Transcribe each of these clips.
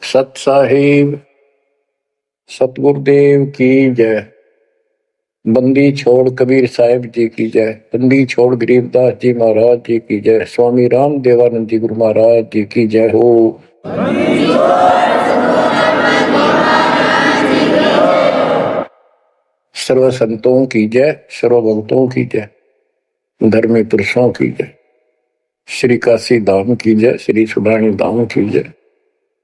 सत साहिब सतगुरुदेव की जय। बंदी छोड़ कबीर साहिब जी की जय। बंदी छोड़ गरीबदास जी महाराज जी की जय। स्वामी राम देवानंद जी गुरु महाराज जी की जय हो। सर्व संतों की जय, सर्व भक्तों की जय, धर्मी पुरुषों की जय। श्री काशी धाम की जय, श्री सुब्राणी धाम की जय,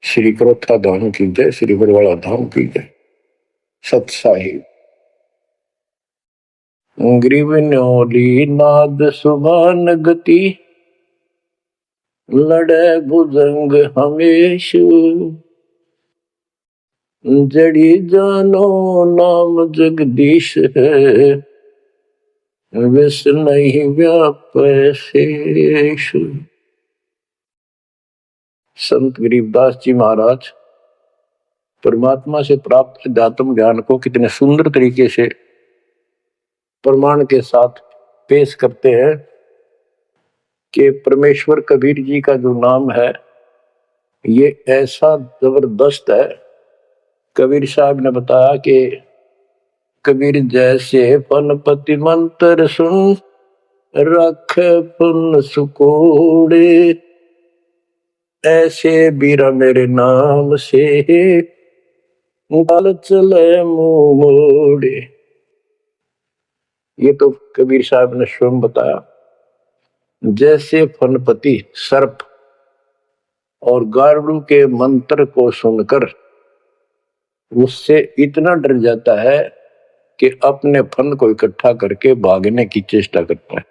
श्री क्रोथा धाम की जय, श्री बरवाड़ा धाम की जय। सत साहिब ग्रीवन्योली नाद सुभान गति, लड़े भुजंग हमेश, जड़ी जानो नाम जगदीश है, विष नहीं व्यापे शेष। संत गरीबदास जी महाराज परमात्मा से प्राप्त अध्यात्म ज्ञान को कितने सुंदर तरीके से प्रमाण के साथ पेश करते हैं कि परमेश्वर कबीर जी का जो नाम है ये ऐसा जबरदस्त है। कबीर साहब ने बताया कि कबीर जैसे फनपति मंत्र सुन, रख पुन सुकोड़े, ऐसे बीरा मेरे नाम से बाल चले मुंह मोड़े। ये तो कबीर साहब ने स्वयं बताया। जैसे फनपति सर्प और गारुड़ के मंत्र को सुनकर उससे इतना डर जाता है कि अपने फन को इकट्ठा करके भागने की चेष्टा करता है,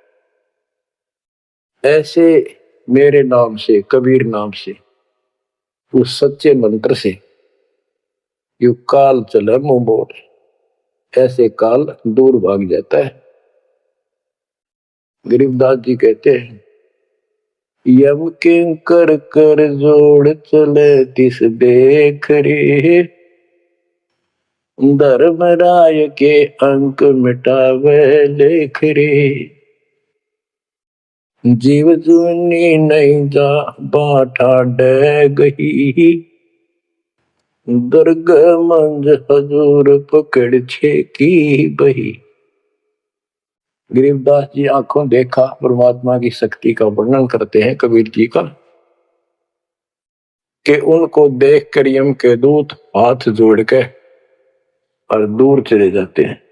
ऐसे मेरे नाम से, कबीर नाम से, उस सच्चे मंत्र से यू काल चले मुंह मोड़, ऐसे काल दूर भाग जाता है। गरीबदास जी कहते हैं, यम किंकर कर जोड़ चले तिस देख रे, धर्मराय के अंक मिटावे लेख रे, जीव जूनी नहीं जा बाठा डे गही, दर्ग मंज हजूर पकड़ छे की बही। गरीबदास जी आंखों देखा परमात्मा की शक्ति का वर्णन करते हैं कबीर जी का, कि उनको देख कर यम के दूत हाथ जोड़ के और दूर चले जाते हैं।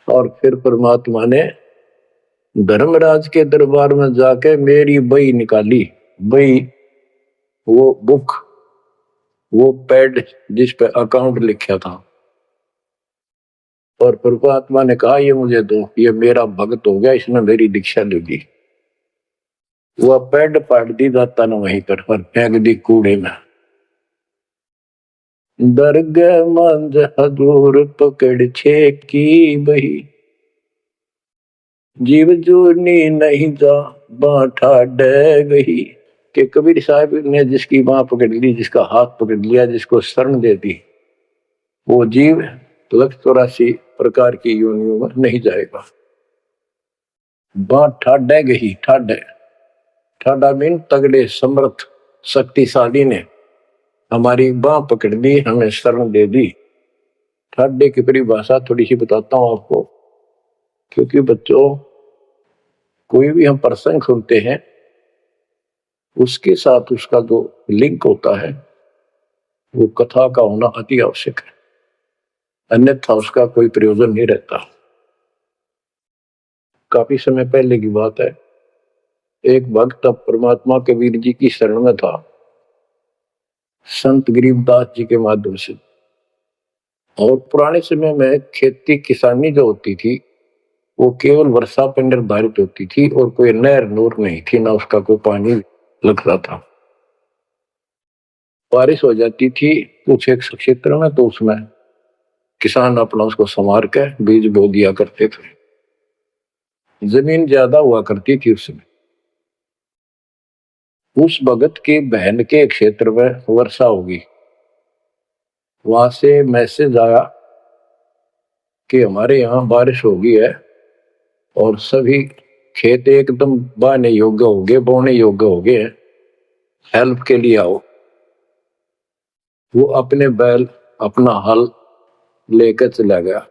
और फिर परमात्मा ने धर्मराज के दरबार में जाके मेरी बही निकाली। बही वो बुक, वो पैड जिस पे अकाउंट लिखा था, और परमात्मा ने कहा ये मुझे दो, ये मेरा भक्त हो गया, इसने मेरी दीक्षा ली। वह पैड पाट दी दाता ने वहीं पर और फेंक दी कूड़े में। दर्ग मंज हजूर पकड़ छे की बही, जीव जूनी नहीं जा बाठा डे गही। कि कबीर साहब ने जिसकी बाह पकड़ ली, जिसका हाथ पकड़ लिया, जिसको शरण दे दी, वो जीव 184 प्रकार की योनियों में नहीं जाएगा। बाह ठाडे गही, ठाडे ठाडा मीन तगड़े, समर्थ, शक्तिशाली ने हमारी बाह पकड़ ली, हमें शरण दे दी। ठाडे की परिभाषा थोड़ी सी बताता हूं आपको, क्योंकि बच्चों कोई भी हम प्रसंग सुनते हैं उसके साथ उसका जो लिंक होता है वो कथा का होना अति आवश्यक है, अन्यथा उसका कोई प्रयोजन नहीं रहता। काफी समय पहले की बात है, एक भक्त अब परमात्मा कबीर जी की शरण में था, संत गरीबदास जी के माध्यम से। और पुराने समय में खेती किसानी जो होती थी वो केवल वर्षा पर निर्धारित होती थी और कोई नहर नूर नहीं थी, ना उसका कोई पानी लगता था। बारिश हो जाती थी कुछ एक क्षेत्र में तो उसमें किसान अपना उसको संवार के बीज बो दिया करते थे। जमीन ज्यादा हुआ करती थी उसमें। उस भगत की बहन के क्षेत्र में वर्षा होगी, वहां से मैसेज आया कि हमारे यहाँ बारिश हो गई है और सभी खेत एकदम बाने योग्य हो गए, बोने योग्य हो गए, हेल्प के लिए आओ। वो अपने बैल अपना हल लेकर चला गया,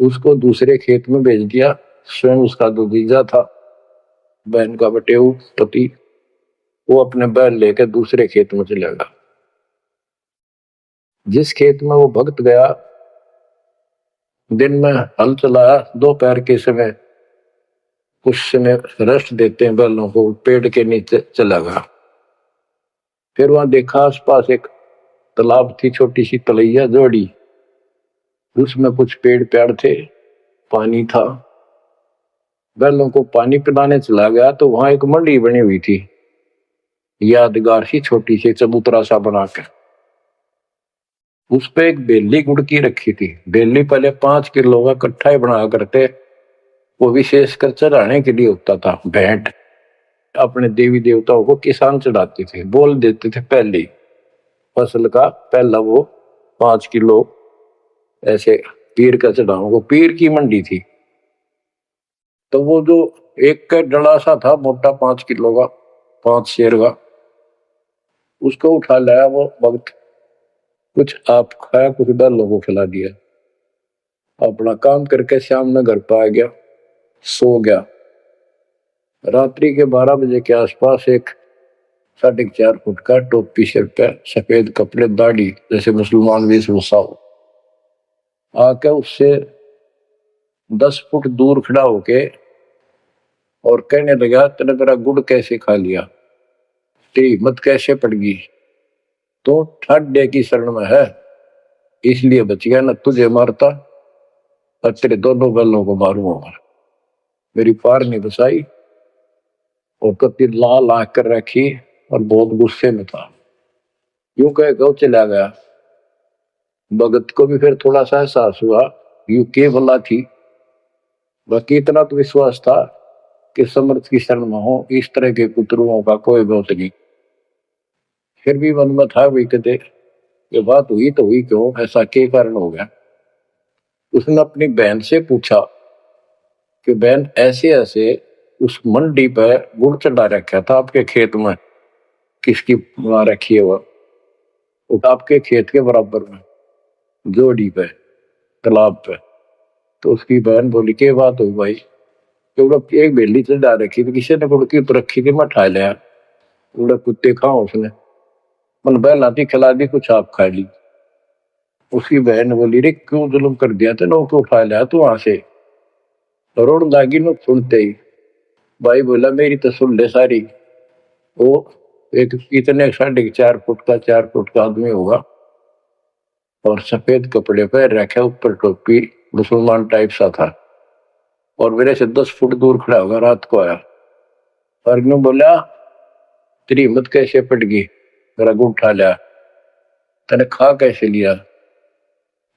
उसको दूसरे खेत में भेज दिया। स्वयं उसका जो जीजा था, बहन का बटेऊ पति, वो अपने बैल लेकर दूसरे खेत में चला गया। जिस खेत में वो भक्त गया, दिन में हल चलाया, दोपहर के समय कुछ समय रेस्ट देते हैं बैलों को, पेड़ के नीचे चला गया। फिर वहां देखा आसपास एक तालाब थी, छोटी सी तलैया जोड़ी, उसमें कुछ पेड़ पेड़ थे, पानी था। बैलों को पानी पिलाने चला गया तो वहां एक मंडी बनी हुई थी, यादगार सी छोटी सी चबूतरा सा बनाकर। उस पे एक बेली गुड़की रखी थी। बेली पहले 5 किलो का कट्ठा ही बना करते, वो विशेषकर चढ़ाने के लिए होता था। भेंट अपने देवी देवताओं को किसान चढ़ाते थे, बोल देते थे पहले फसल का पहला वो 5 किलो ऐसे पीर का चढ़ाओ। पीर की मंडी थी। तो वो जो एक का डला सा था मोटा 5 किलो का, 5 शेर का, उसको उठा लाया वो भक्त। कुछ आप खाया, कुछ बैलों को खिला दिया, अपना काम करके शाम में घर पर आ गया, सो गया। रात्रि के 12 बजे के आसपास एक 4.5 फुट का, टोपी सिर पे, सफेद कपड़े, दाढ़ी, जैसे मुसलमान वेशभूषा हो, आके उससे 10 फुट दूर खड़ा होके और कहने लगा, तेने मेरा गुड़ कैसे खा लिया, तेरी हिम्मत कैसे पड़ गई, तो ठाड्डे की शरण में है इसलिए बच गया, न तुझे मारता और तेरे दोनों बैलों को मारूंगा। मेरी पार नहीं बसाई और कति लाल आंख कर रखी और बहुत गुस्से में था। यूं कह गौ चला गया। भगत को भी फिर थोड़ा सा एहसास हुआ यू के भला थी, बाकी इतना तो विश्वास था कि समर्थ की शरण में हो, इस तरह के कुतरुओं का कोई बहुत नहीं। फिर भी मन में था वही कहते, ये बात हुई तो हुई क्यों, ऐसा क्या कारण हो गया। उसने अपनी बहन से पूछा कि बहन ऐसे ऐसे उस मंडी पर गुड़ चढ़ा रखा था आपके खेत में, किसकी वहां रखी है वो आपके खेत के बराबर में जोड़ी पे, तालाब पे। तो उसकी बहन बोली के बात हुई भाई, क्योंकि एक बेली चढ़ा रखी थी, किसी ने गुड़की तो रखी थी, मैं ठा लिया, उड़ा कुत्ते खाओ उसने, मन बहन आती खिला दी, कुछ आप खा ली। उसकी बहन ने बोली रे क्यों जुल्म कर दिया तेने, को उठा लिया तू वहां से, रोड लागी न सुनते ही। भाई बोला मेरी तो सुन ले सारी। वो एक इतने 4.5 फुट का, 4 फुट का आदमी होगा और सफेद कपड़े पहन रखे, ऊपर टोपी, मुसलमान टाइप सा था, और मेरे से 10 फुट दूर खड़ा होगा। रात को आया और बोला तेरी हिम्मत कैसे पट गई, मेरा गुड़ उठा लिया, तेने खा कैसे लिया।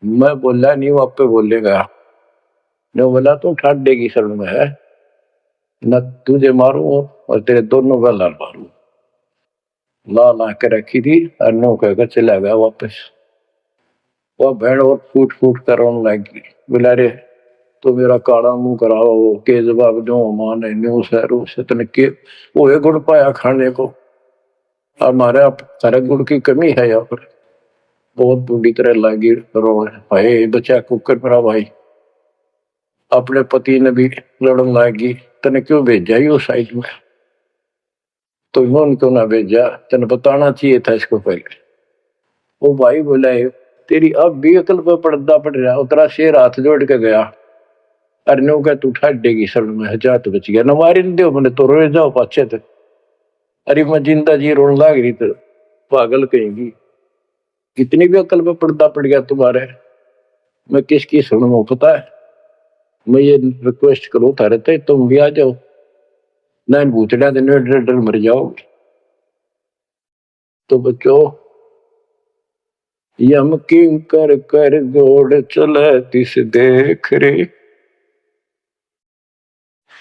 मैं बोला नहीं, वो आप पे बोलेगा। ने बोला तू ठाड्डे की शरण में है, न तुझे मारू और तेरे दोनों गला मारू। ला ला के रखी थी और नो कहकर चला गया वापस। वो भेड़ और फूट फूट कर रोने लगी, बोला रे तो मेरा काला मुंह कराओ के जवाब दो, माने न्यू शहरों से तने के वो एक गुड़ पाया खाने को। हमारे आप सारे गुड़ की कमी है यहाँ पर। बहुत बुरी तरह लगी रो, भाई बचा कुकर मेरा भाई। अपने पति ने भी लड़न लगी, तने क्यों भेजा ही उस साइड में, तो इन्होंने क्यों ना भेजा, तेने बताना चाहिए था इसको पहले। वो भाई बोला तेरी अब भी अकल पर पर्दा पड़ रहा, उतरा शेर हाथ जोड़ के गया, अरे नो क्या तू ठाडेगी शरण में है, जा तो बच गया, न मारी न दो मैंने तो रोए जाओ पाछे थे। अरे मैं जिंदा जी रोने लाग रही तो पागल कहेंगी, कितनी भी अकल पे पर्दा पड़ गया तुम्हारे, मैं किसकी सुनूं पता है। मैं ये रिक्वेस्ट करूं थारे ते तुम भी आ जाओ, ना इन भूतड़ा दिन डर डर मर जाओगे। तो बच्चों यम किं कर कर दौड़ चले तिस देख रे।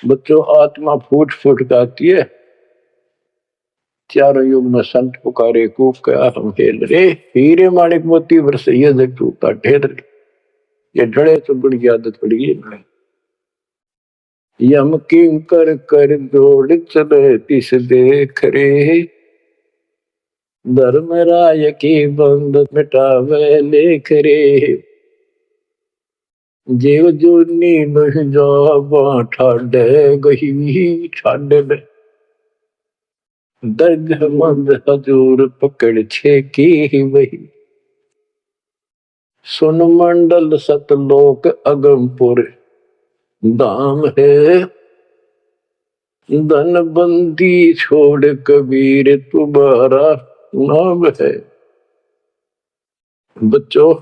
बच्चों आत्मा फूट फूट गाती है, चारों युग में संत पुकारे कूक क्या हम खेल रे, हीरे माणिक मोती बरसैया जग टूटा ढेर रे। ये डड़े चुगण की आदत पड़ गई। यम किं कर कर दौड़ चले तिस देख रे, धर्म राय की बंद मिटावे लेख रे, जेव जोनी नहीं जा ठाडे गही ठाडे में दर्ग मंद हजूर पकड़ छे की वही, सुन मंडल सतलोक अगमपुर धाम है, धन बंदी छोड़ कबीर तुम्हारा नाम है। बच्चों,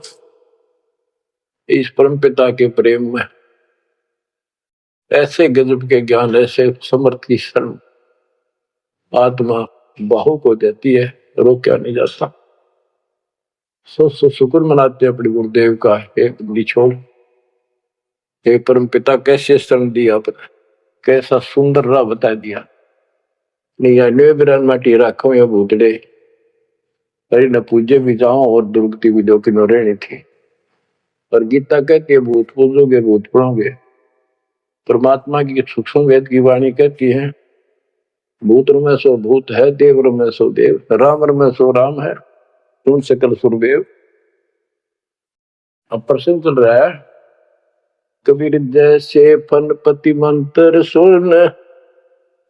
इस परम पिता के प्रेम में ऐसे गजब के ज्ञान, ऐसे समर्थ की शरण आत्मा बाहुक हो जाती है, रोका नहीं जा सकता। सो शुक्र मनाते अपने गुरुदेव का, एक निछोड़ हे परम पिता कैसे शरण दिया, कैसा सुंदर राह बता दिया। नहीं बिरान माटी राखो या भूतड़े, अरे न पूजे भी जाओ और दुर्गति भी दो कि न रहनी थी। और गीता कहती है भूत पूजोगे भूत पढ़ोगे। परमात्मा की सूक्ष्म वेद की वाणी कहती है भूत में सो भूत है, देव में सो देव, राम में सो राम है, तुम सकल सुरदेव। अब प्रश्न चल रहा है, कबीर जैसे फनपति मंत्र सुन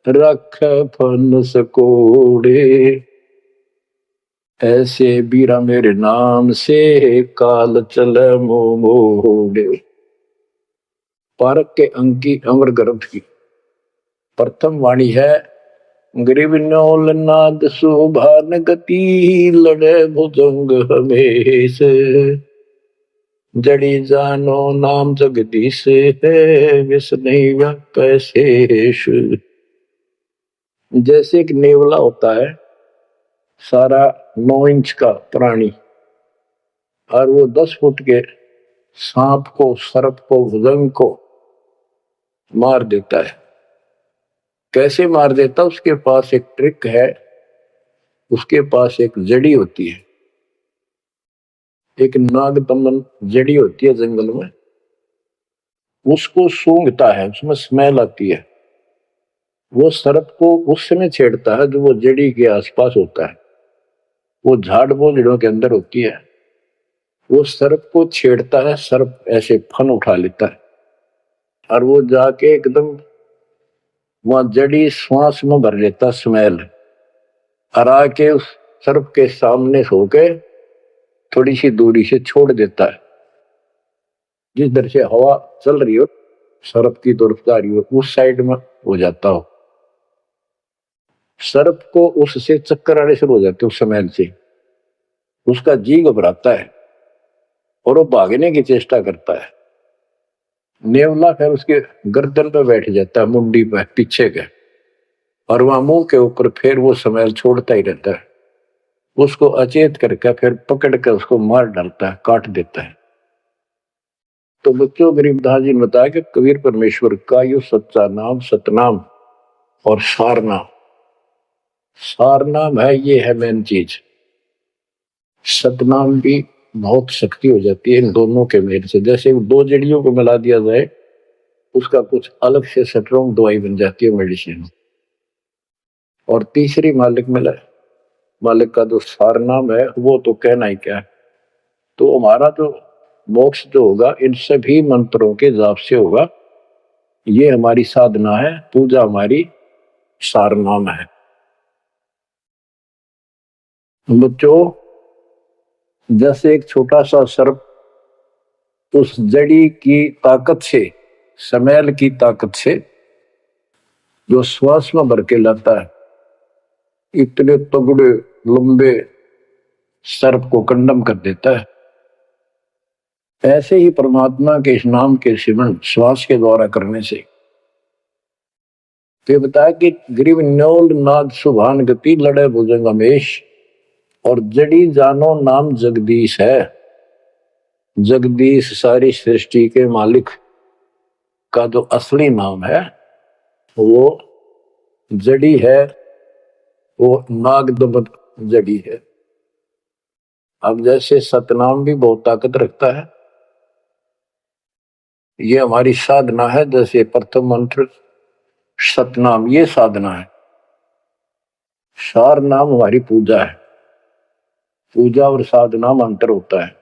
रख फन सकोड़े, ऐसे बीरा मेरे नाम से काल चल मोड़े। पारक के अंकी अमर ग्रंथ की प्रथम वाणी है, गरीब नौल नाद सुभान गति, लड़े भुजंग हमेश, जड़ी जानो नाम जगदीश है, विष नहीं व्यापै शेष। जैसे एक नेवला होता है सारा 9 इंच का प्राणी, और वो 10 फुट के सांप को, सर्प को, भुजंग को मार देता है। कैसे मार देता? उसके पास एक ट्रिक है, उसके पास एक जड़ी होती है, एक नागदमन जड़ी होती है जंगल में, उसको सूंघता है, उसमें स्मेल आती है। वो सर्प को उस समय छेड़ता है जो वो जड़ी के आसपास होता है, वो झाड़ बोझड़ों के अंदर होती है। वो सर्प को छेड़ता है, सर्प ऐसे फन उठा लेता है और वो जाके एकदम वहां जड़ी श्वास में भर लेता स्मेल, और आके उस सर्प के सामने होके थोड़ी सी दूरी से छोड़ देता है। जिस दर से हवा चल रही हो, सर्प की तरफ जा रही हो, उस साइड में हो जाता हो। सर्प को उससे चक्कर आने शुरू हो जाते उस स्मेल से, उसका जी घबराता है और वो भागने की चेष्टा करता है। नेवला फिर उसके गर्दन पे बैठ जाता है, मुंडी पे पीछे के, और वहां मुंह के ऊपर फिर वो स्मेल छोड़ता ही रहता है। उसको अचेत करके फिर पकड़ कर उसको मार डालता है, काट देता है। तो बच्चों, गरीबदास जी ने बताया कि कबीर परमेश्वर का यो सच्चा नाम सतनाम और सारनाम। सारनाम है, ये है मेन चीज। सतनाम भी बहुत शक्ति हो जाती है इन दोनों के मेल से। जैसे 2 जड़ियों को मिला दिया जाए, उसका कुछ अलग से स्ट्रॉन्ग दवाई बन जाती है, मेडिसिन। और तीसरी मालिक मिला, मालिक का जो सारनाम है वो तो कहना ही क्या है। तो हमारा जो मोक्ष जो होगा इन सभी मंत्रों के जाप से होगा। ये हमारी साधना है, पूजा हमारी सारनाम है। बच्चों, जैसे एक छोटा सा सर्प उस जड़ी की ताकत से, स्मेल की ताकत से जो श्वास में भर के लाता है, इतने तगड़े लंबे सर्प को कंडम कर देता है, ऐसे ही परमात्मा के इस नाम के सिमरन श्वास के द्वारा करने से। तो बताया कि ग्रीव न्योल नाद सुभान गति, लड़े भुजंग हमेश, और जड़ी जानो नाम जगदीश है। जगदीश सारी सृष्टि के मालिक का जो असली नाम है वो जड़ी है, वो नागदमन जड़ी है। अब जैसे सतनाम भी बहुत ताकत रखता है, ये हमारी साधना है। जैसे प्रथम मंत्र सतनाम, ये साधना है। सार नाम हमारी पूजा है। पूजा और साधना में अंतर होता है।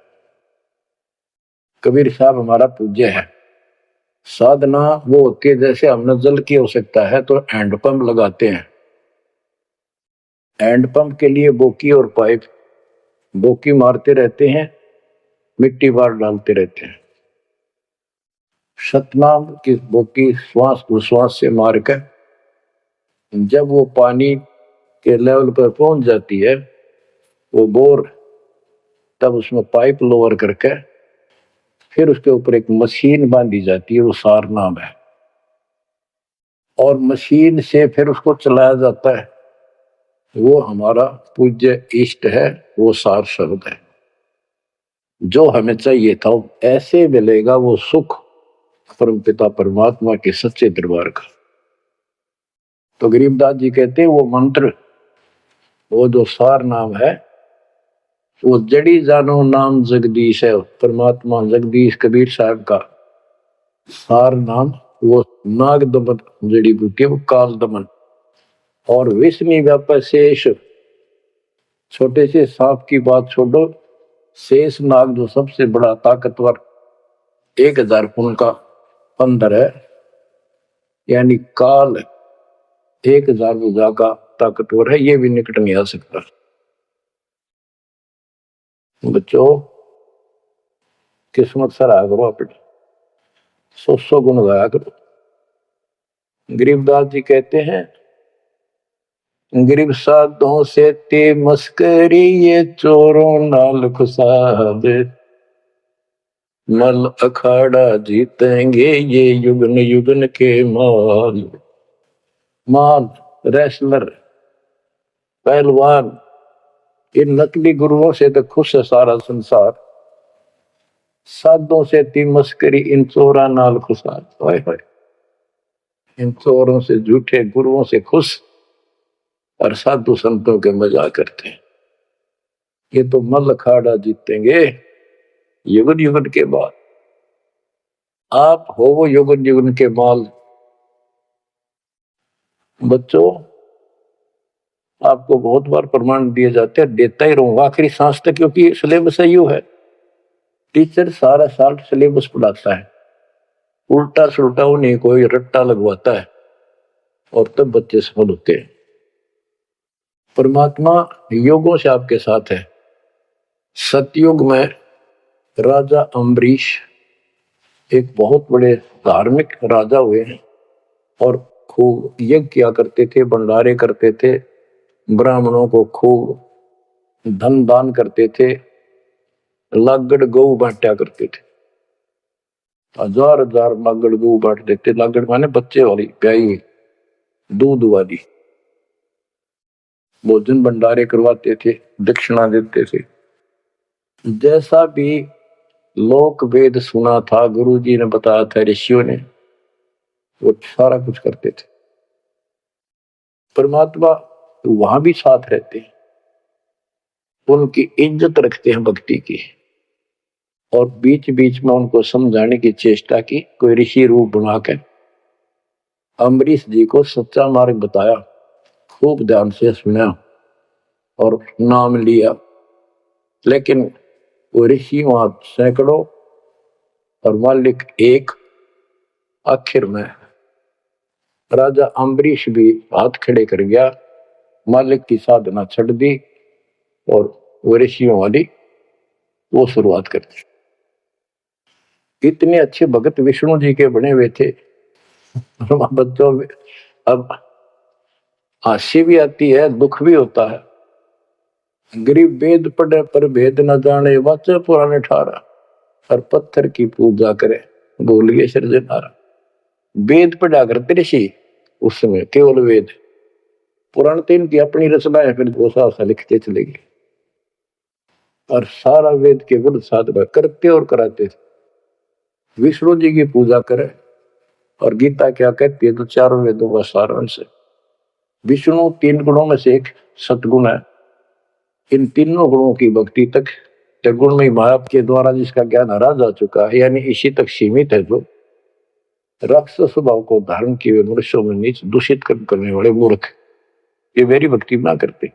कबीर साहब हमारा पूज्य है। साधना वो होती है जैसे हमने जल की आवश्यकता है तो हैंडपंप लगाते हैं। हैंडपंप के लिए बोकी और पाइप, बोकी मारते रहते हैं, मिट्टी बाहर डालते रहते हैं। सतनाम की बोकी श्वास उश्वास से मारकर जब वो पानी के लेवल पर पहुंच जाती है, वो बोर, तब उसमें पाइप लोअर करके फिर उसके ऊपर एक मशीन बांधी जाती है, वो सार नाम है, और मशीन से फिर उसको चलाया जाता है। वो हमारा पूज्य इष्ट है, वो सार शब्द है। जो हमें चाहिए था ऐसे मिलेगा वो सुख परमपिता परमात्मा के सच्चे दरबार का। तो गरीबदास जी कहते हैं वो मंत्र, वो जो सार नाम है, वो जड़ी जानो नाम जगदीश है। परमात्मा जगदीश कबीर साहब का सार नाम वो नाग दमन जड़ी बूटी, वो काल दमन। और विष्णु व्यापक शेष, छोटे से सांप की बात छोड़ो, शेष नाग जो सबसे बड़ा ताकतवर 1000 पुन का अंदर है, यानी काल 1000 भुजा का ताकतवर है, ये भी निकट नहीं आ सकता। बच्चों किस्मत सराहा करो अपनी, 100 गुण गाया करो। गरीबदास जी कहते हैं, गरीब साधों से ते मस्करी, ये चोरों नाल खुसाद, मल अखाड़ा जीतेंगे ये युगन युगन के माल। माल, रेसलर, पहलवान, इन नकली गुरुओं से तो खुश है सारा संसार, साधों से ती मस्करी, इन चोरा नाल खुसाद। हाय हाय, इन चोरों से, झूठे गुरुओं से खुश और साधु संतों के मजाक करते हैं। ये तो मल अखाड़ा जीतेंगे युगन युगन के बाद। आप हो वो युगन युगन के माल। बच्चों आपको बहुत बार प्रमाण दिए जाते हैं, देता ही रहूंगा आखिरी सांस तक, क्योंकि सिलेबस यू है। टीचर सारा साल सिलेबस पढ़ाता है, उल्टा सुल्टा उन्हें कोई रट्टा लगवाता है और तब बच्चे सफल होते हैं। परमात्मा योगों से आपके साथ है। सतयुग में राजा अम्बरीश एक बहुत बड़े धार्मिक राजा हुए हैं और खूब यज्ञ किया करते थे, भंडारे करते थे, ब्राह्मणों को खूब धन दान करते थे, लागड़ गऊ बांटा करते थे, 1000 लागड़ गऊ बांट देते। लागड़ माने बच्चे वाली, गाय, दूध वाली। भोजन भंडारे करवाते थे, दक्षिणा देते थे। जैसा भी लोक वेद सुना था, गुरु जी ने बताया था, ऋषियों ने, वो सारा कुछ करते थे। परमात्मा वहां भी साथ रहते हैं, उनकी इज्जत रखते हैं भक्ति की, और बीच बीच में उनको समझाने की चेष्टा की। कोई ऋषि रूप बनाकर अम्बरीश जी को सच्चा मार्ग बताया, खूब ध्यान से सुना और नाम लिया। लेकिन वो ऋषि वहां सैकड़ों और मालिक एक। आखिर में राजा अम्बरीश भी हाथ खड़े कर गया, मालिक की साधना छड़ दी और वो ऋषियों वाली वो शुरुआत कर दी। इतने अच्छे भगत विष्णु जी के बने हुए थे। बच्चों में अब हंसी भी आती है, दुख भी होता है। गरीब वेद पढ़े पर भेद न जाने, वाचे पुराने ठारा, और पत्थर की पूजा करे बोलिए सृजनारा। वेद पढ़ा करते ऋषि उस समय, केवल वेद, पुराण तीन की अपनी रचनाएं फिर वो सा लिखते चले गए, और सारा वेद के विरुद्ध साधना करते और कराते थे। विष्णु जी की पूजा करे, और गीता क्या कहती है, तो चारों वेदों का सारांश है। विष्णु 3 गुणों में से एक सतगुण है। इन तीनों गुणों की भक्ति तक त्रिगुण में माया के द्वारा जिसका ज्ञान हरा जा चुका है, यानी इसी तक सीमित है। जो राक्षस स्वभाव को धारण किए हुए मनुष्यों में नीच दूषित कर्म करने वाले मूर्ख, ये मेरी भक्ति ना करते।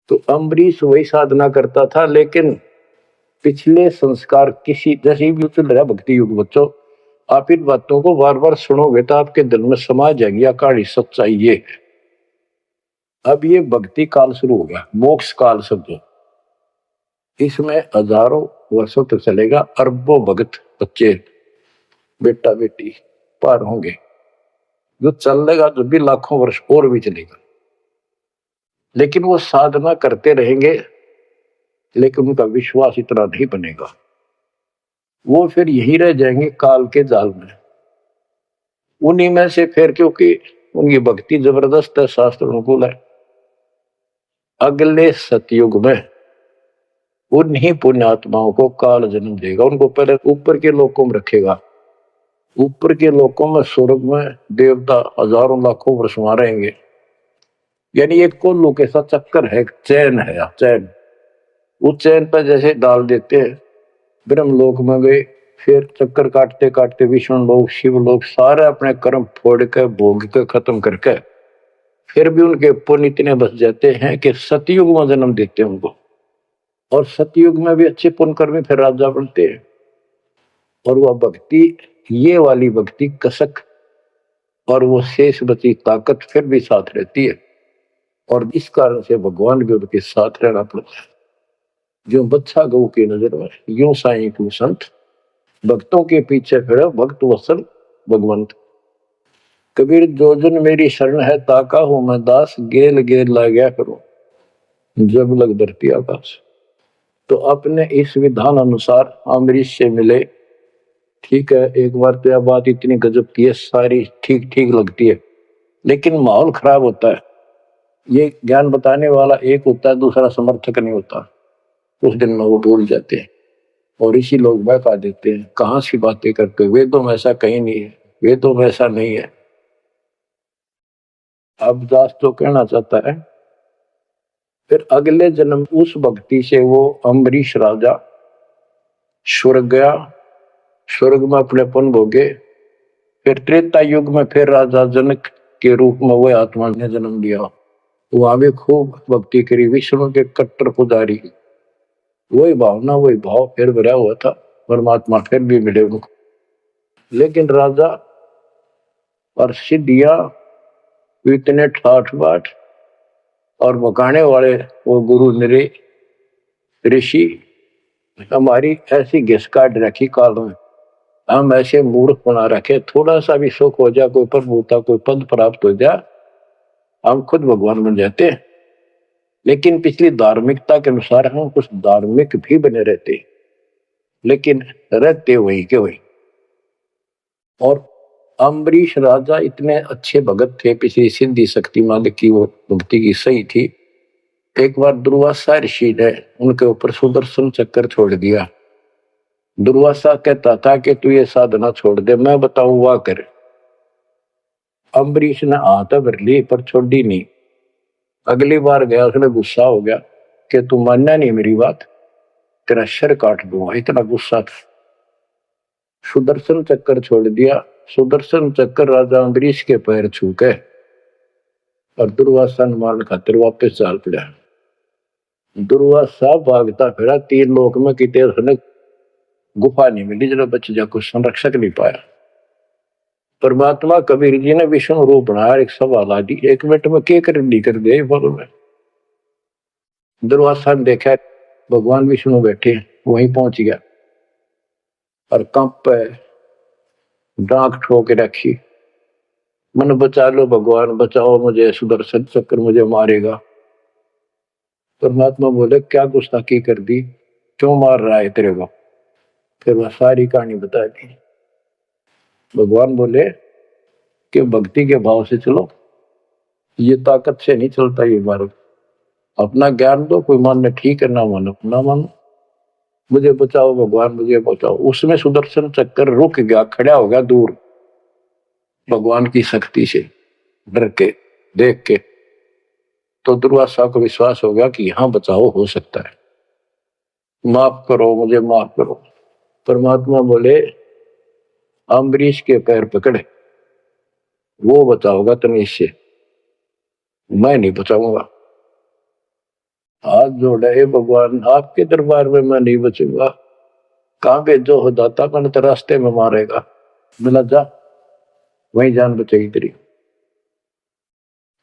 तो अम्बरीश वही साधना करता था, लेकिन पिछले संस्कार किसी जैसे भी चल रहा भक्ति युग बच्चों, आप इन बातों को बार बार सुनोगे तो आपके दिल में समा जाएगी कहानी सच्चाई ये है। अब ये भक्ति काल शुरू हो गया, मोक्ष काल समझो, इसमें हजारों वर्षों तक चलेगा, अरबों भगत बच्चे बेटा बेटी पार होंगे, जो चलेगा जो भी लाखों वर्ष और भी चलेगा, लेकिन वो साधना करते रहेंगे, लेकिन उनका विश्वास इतना नहीं बनेगा, वो फिर यही रह जाएंगे काल के जाल में। उन्हीं में से फिर, क्योंकि उनकी भक्ति जबरदस्त है, शास्त्र अनुकूल है, अगले सतयुग में उन्हीं पुण्यात्माओं को काल जन्म देगा, उनको पहले ऊपर के लोकों में रखेगा, ऊपर के लोकों में स्वर्ग में देवता हजारों लाखों वर्ष वहां रहेंगे, यानी एक कोल्लू के साथ चक्कर है, चैन है, चैन, उस चैन पर जैसे डाल देते हैं, ब्रह्मलोक में गए, फिर चक्कर काटते काटते विष्णु लोक शिव लोक सारे अपने कर्म फोड़ के भोग के खत्म करके फिर भी उनके पुण्य इतने बच जाते हैं कि सतयुग में जन्म देते हैं उनको, और सतयुग में भी अच्छे पुण्य कर्मी फिर राजा बनते हैं, और वह भक्ति, ये वाली भक्ति कसक और वो शेष बची ताकत फिर भी साथ रहती है, और इस कारण से भगवान भी उनके साथ रहना पड़ता है। जो बच्चा गौ की नजर में, यूं साईं को संत भक्तों के पीछे फिर भक्त वसल भगवंत। कबीर जो जन मेरी शरण है ताका हूं मैं दास, गेल गेल ला गया करो जब लग धरती आकाश। तो अपने इस विधान अनुसार अम्बरीश से मिले, ठीक है, एक बार तो यह बात इतनी गजब की है, सारी ठीक ठीक लगती है, लेकिन माहौल खराब होता है। ये ज्ञान बताने वाला एक होता है, दूसरा समर्थक नहीं होता, उस दिन में वो भूल जाते हैं और इसी लोग बहका देते हैं, कहां सी बातें करते हो, वेदों में ऐसा कहीं नहीं है, वेदों में ऐसा नहीं है। अब दास तो कहना चाहता है, फिर अगले जन्म उस भक्ति से वो अम्बरीश राजा स्वर्ग गया, स्वर्ग में अपने पन भोगे, फिर त्रेता युग में फिर राजा जनक के रूप में वो आत्मा ने जन्म लिया, वहां भी खूब भक्ति करी, विष्णु के कट्टर पुजारी, वही भावना वही भाव फिर भरा हुआ था, परमात्मा फिर भी मिले उनको। लेकिन राजा और सिद्धियां इतने ठाठ बाट और बकाने वाले वो गुरु निरे ऋषि हमारी ऐसी घिस काट रखी काल में, हम ऐसे मूर्ख बना रखे, थोड़ा सा भी सुख हो जाए, कोई प्रभुता कोई पद प्राप्त हो जाए, हम खुद भगवान बन जाते हैं। लेकिन पिछली धार्मिकता के अनुसार हम कुछ धार्मिक भी बने रहते, लेकिन रहते वही के वही। और अम्बरीश राजा इतने अच्छे भगत थे, पिछली सिद्धि शक्ति मालिक की वो भक्ति की सही थी। एक बार दुर्वासा ऋषि ने उनके ऊपर सुदर्शन चक्कर छोड़ दिया। दुर्वासा कहता था कि तू ये साधना छोड़ दे, मैं बताऊं वाह कर। अम्बरीश ने हाथ भर ली पर छोड़ी नहीं। अगली बार गया, उसने गुस्सा हो गया कि तू मानना नहीं मेरी बात, तेरा सिर काट दूंगा, इतना गुस्सा था। सुदर्शन चक्कर छोड़ दिया। सुदर्शन चक्कर राजा अम्बरीश के पैर छू के और दुर्वासा ने मारने खातिर वापस चाल पड़ा। दुर्वासा भागता फिरा, 3 लोक में कितने उसने गुफा नहीं मिली, जरा बच जा, कुछ संरक्षक नहीं पाया। परमात्मा कबीर जी ने विष्णु रूप बनाया, एक सवाल आ दी, 1 मिनट में क्या कर दे बोलो में। दुर्वासा ने देखा भगवान विष्णु बैठे, वहीं पहुंच गया और कंप पे डांक ठोक रखी, मन बचा लो भगवान, बचाओ मुझे, सुदर्शन चक्कर मुझे मारेगा। परमात्मा बोले क्या गुस्ताखी कर दी, क्यों मार रहा है तेरे को। फिर वह सारी कहानी बता दी। भगवान बोले कि भक्ति के भाव से चलो, ये ताकत से नहीं चलता ये मार्ग, अपना ज्ञान दो, कोई मानने ठीक है, ना मानो ना मानो, मुझे बचाओ भगवान, मुझे बचाओ। उसमें सुदर्शन चक्कर रुक गया, खड़ा हो गया दूर, भगवान की शक्ति से डर के देख के। तो दुर्वासा को विश्वास हो गया कि यहां बचाओ हो सकता है, माफ करो मुझे, माफ करो। परमात्मा बोले अम्बरीश के पैर पकड़े, वो बचाओगा तुम्हें, इससे मैं नहीं बचाऊंगा। हाथ जोड़ा, हे भगवान आपके दरबार में मैं नहीं बचूंगा, कहाँ भेजो हो दाता, मैंने तो रास्ते में मारेगा। मिला जा, वही जान बचेगी तेरी।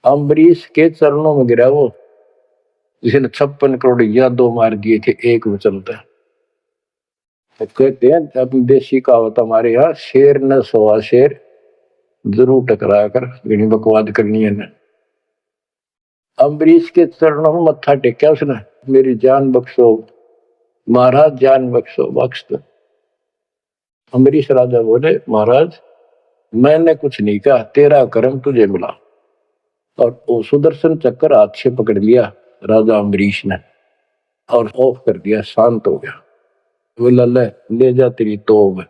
अम्बरीश के चरणों में गिरा वो, जिसने 56 करोड़ यादव मार दिए थे एक में चलता है। तो कहते हैं अपनी देशी कहावत हमारे यहाँ, शेर न सवा शेर जरूर टकरा कर, घनी बकवाद करनी है ना। अम्बरीश के चरणों में मत्था टेका उसने, मेरी जान बख्शो महाराज, जान बख्शो, बख्श दो। अम्बरीश राजा बोले, महाराज मैंने कुछ नहीं कहा, तेरा कर्म तुझे मिला। और वो सुदर्शन चक्कर हाथ से पकड़ लिया राजा अम्बरीश ने और ऑफ कर दिया, शांत हो गया। बोला ले जा तेरी तोब।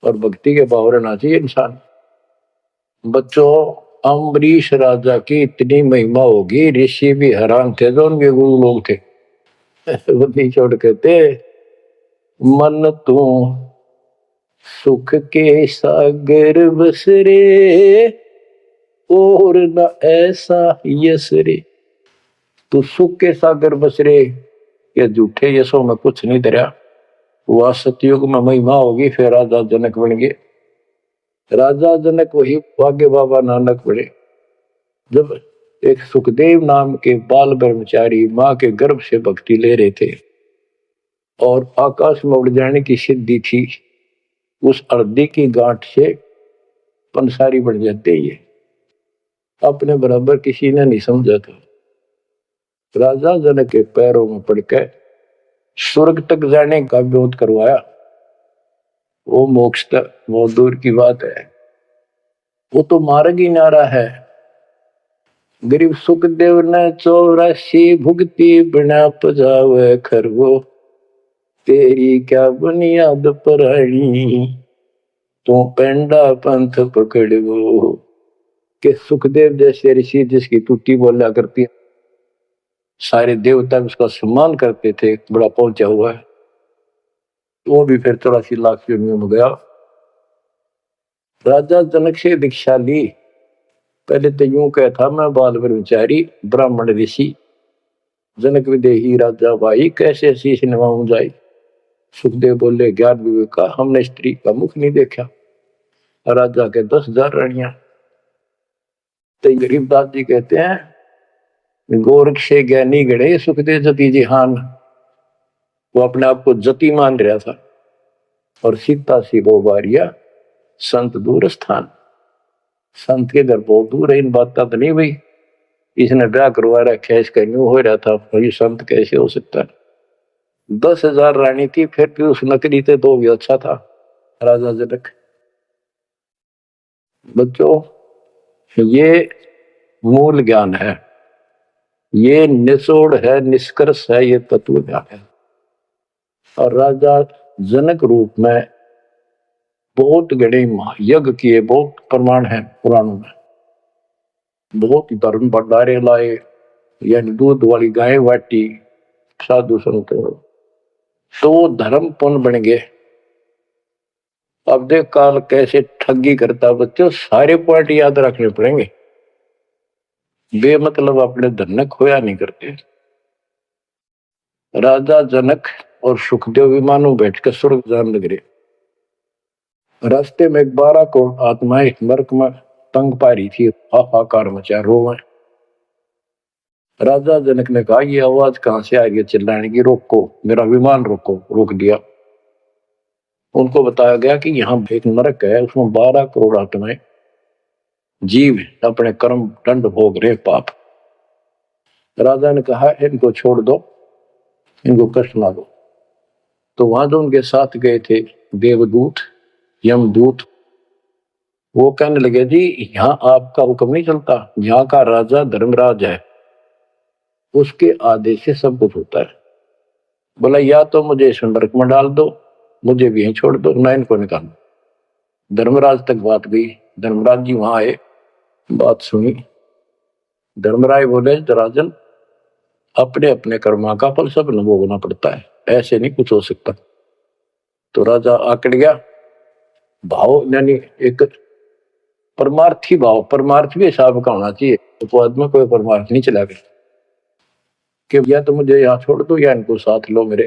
और भक्ति के भाव रहना चाहिए इंसान। बच्चों, अम्बरीश राजा की इतनी महिमा होगी, ऋषि भी हैरान थे जो उनके गुरु लोग थे। बुद्धि छोड़ कहते, मन तू सुख के सागर बस रे, और न ऐसा यस रे। तू सुख के सागर बस रे, ये झूठे यशों में कुछ नहीं धरा। वह सतयुग में महिमा होगी, फिर राजा जनक बन गए। राजा जनक वही भाग्य बाबा नानक बने। जब एक सुखदेव नाम के बाल ब्रह्मचारी माँ के गर्भ से भक्ति ले रहे थे और आकाश में उड़ जाने की सिद्धि थी, उस अर्धी की गांठ से पंसारी बन जाते ये, अपने बराबर किसी ने नहीं समझा था। राजा जनक के पैरों में पड़कर स्वर्ग तक जाने का विरोध करवाया। वो मोक्ष तक बहुत दूर की बात है, वो तो मार्ग ही नारा है। गरीब सुखदेव ने 84 भुगती बिना पजावे खरगो, तेरी क्या बुनियाद परानी, तो पेंडा पंथ पकड़ो। के सुखदेव जैसे ऋषि जिसकी टूटी बोला करती है, सारे देवता उसका सम्मान करते थे, बड़ा पहुंचा हुआ है। वो भी फिर 84 लाख योनियों में गया। राजा जनक से दीक्षा ली। पहले तो यूं कहा था, मैं बाल ब्रह्मचारी ब्राह्मण ऋषि, जनक विदेही राजा भाई, कैसे शीश नवाऊं जाए। सुखदेव बोले, ज्ञान विवेक का हमने स्त्री का मुख नहीं देखा। राजा के 10,000 रानियां। तो गरीबदास जी कहते हैं, गोरख से ज्ञानी गणे सुखदेव जति जिहान। वो अपने आप को जति मान रहा था। और सीता सी वो बारिया संत दूर स्थान। संत के घर बहुत दूर है, इन बात तो नहीं भाई इसने ब्याह करवा रखा है, इसका न्यू हो रहा था, भाई संत कैसे हो सकता है। 10,000 रानी थी, फिर भी उस नकली थे तो भी अच्छा था राजा जनक। बच्चों, ये मूल ज्ञान है, ये निचोड़ है, निष्कर्ष है, ये तत्व ज्ञान है। और राजा जनक रूप में बहुत गणे यज्ञ किए, बहुत प्रमाण है पुराणों में। बहुत धर्म भंडारे लाए, यानी दूध वाली गाय बाटी साधु संत, तो धर्म पुण्य बन गए। अब देख काल कैसे ठगी करता बच्चों, सारे पॉइंट याद रखने पड़ेंगे। बेमतलब अपने धन खोया नहीं करते। राजा जनक और सुखदेव विमानों बैठकर स्वर्ग जान लग रहे। रास्ते में 12 करोड़ आत्माएं नरक में तंग पा रही थी, हाहाकार मचा रोवे। राजा जनक ने कहा, ये आवाज कहां से आ रही है चिल्लाने की, रोको मेरा विमान रोको। रोक दिया। उनको बताया गया कि यहाँ एक नरक है, उसमें 12 करोड़ आत्माएं जीव अपने कर्म दंड भोग रहे, पाप। राजा ने कहा, इनको छोड़ दो, इनको कष्ट ना दो। तो वहां जो उनके साथ गए थे देवदूत यमदूत, वो कहने लगे, जी यहाँ आपका हुक्म नहीं चलता, यहाँ का राजा धर्मराज है, उसके आदेश से सब कुछ होता है। बोला, या तो मुझे इस नरक में डाल दो, मुझे भी यहीं छोड़ दो, ना इनको निकाल। धर्मराज तक बात गई। धर्मराज जी वहां आए, बात सुनी। धर्मराज बोले, राजन अपने अपने कर्मा का फल सब न भोगना पड़ता है, ऐसे नहीं कुछ हो सकता। तो राजा आकड़ गया। भाव यानी एक परमार्थी भाव, परमार्थ भी हिसाब का होना चाहिए, उपवाद में कोई परमार्थ नहीं चला गया। कि या तो मुझे यहाँ छोड़ दो या इनको साथ लो मेरे।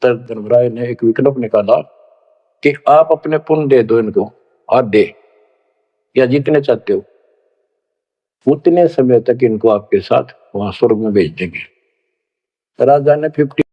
तब धर्मराय ने एक विकल्प निकाला कि आप अपने पुण्य दे दो इनको, आधे या जितने चाहते हो, उतने समय तक इनको आपके साथ वहां स्वर्ग में भेज देंगे। राजा ने 50